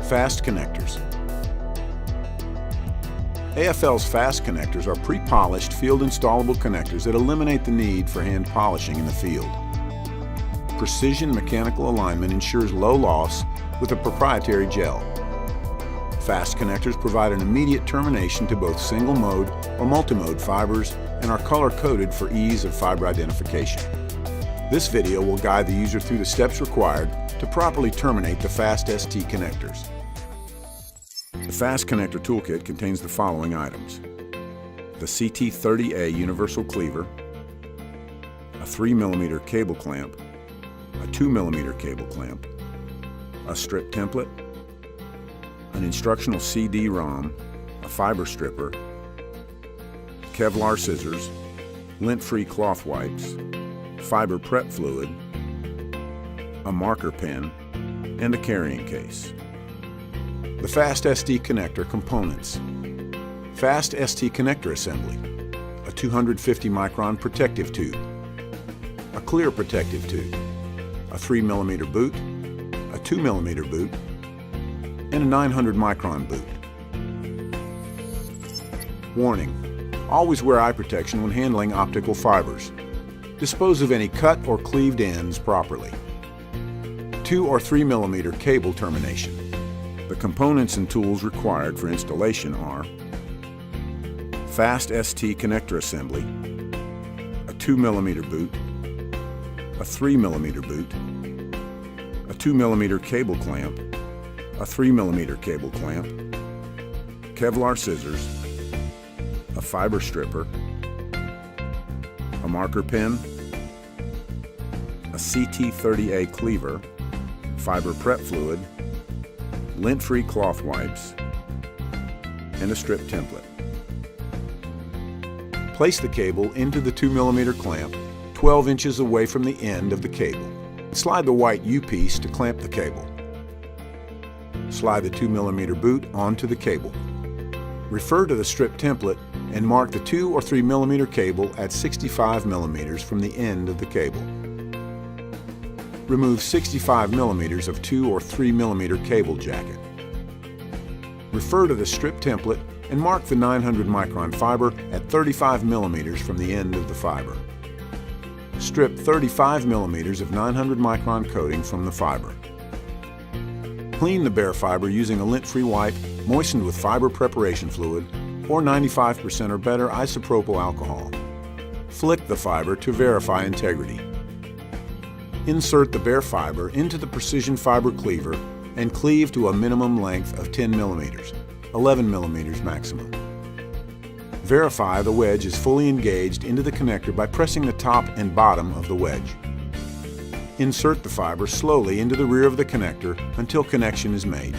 Fast connectors. AFL's fast connectors are pre-polished field installable connectors that eliminate the need for hand polishing in the field. Precision mechanical alignment ensures low loss with a proprietary gel. Fast connectors provide an immediate termination to both single mode or multimode fibers and are color-coded for ease of fiber identification. This video will guide the user through the steps required to properly terminate the Fast ST connectors. The Fast Connector Toolkit contains the following items: the CT30A universal cleaver, a 3mm cable clamp, a 2mm cable clamp, a strip template, an instructional CD-ROM, a fiber stripper, Kevlar scissors, lint-free cloth wipes, fiber prep fluid, a marker pen, and a carrying case. The Fast ST connector components: Fast ST connector assembly, a 250 micron protective tube, a clear protective tube, a 3mm boot, a 2mm boot, and a 900 micron boot. Warning: always wear eye protection when handling optical fibers. Dispose of any cut or cleaved ends properly. 2 or 3mm cable termination. The components and tools required for installation are Fast ST connector assembly, a 2mm boot, a 3mm boot, a 2mm cable clamp, a 3mm cable clamp, Kevlar scissors, a fiber stripper, a marker pen, a CT30A cleaver, fiber prep fluid, lint-free cloth wipes, and a strip template. Place the cable into the 2mm clamp 12 inches away from the end of the cable. Slide the white U-piece to clamp the cable. Slide the 2mm boot onto the cable. Refer to the strip template and mark the 2 or 3mm cable at 65 mm from the end of the cable. Remove 65 mm of 2 or 3mm cable jacket. Refer to the strip template and mark the 900 micron fiber at 35 mm from the end of the fiber. Strip 35 mm of 900 micron coating from the fiber. Clean the bare fiber using a lint-free wipe moistened with fiber preparation fluid or 95% or better isopropyl alcohol. Flick the fiber to verify integrity. Insert the bare fiber into the precision fiber cleaver and cleave to a minimum length of 10 mm, 11 mm maximum. Verify the wedge is fully engaged into the connector by pressing the top and bottom of the wedge. Insert the fiber slowly into the rear of the connector until connection is made.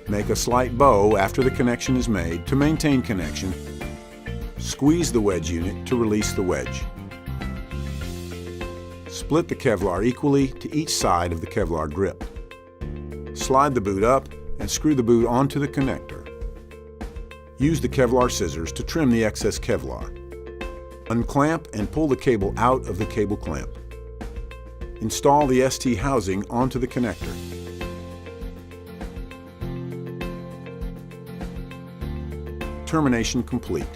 Make a slight bow after the connection is made to maintain connection. Squeeze the wedge unit to release the wedge. Split the Kevlar equally to each side of the Kevlar grip. Slide the boot up and screw the boot onto the connector. Use the Kevlar scissors to trim the excess Kevlar. Unclamp and pull the cable out of the cable clamp. Install the ST housing onto the connector. Termination complete.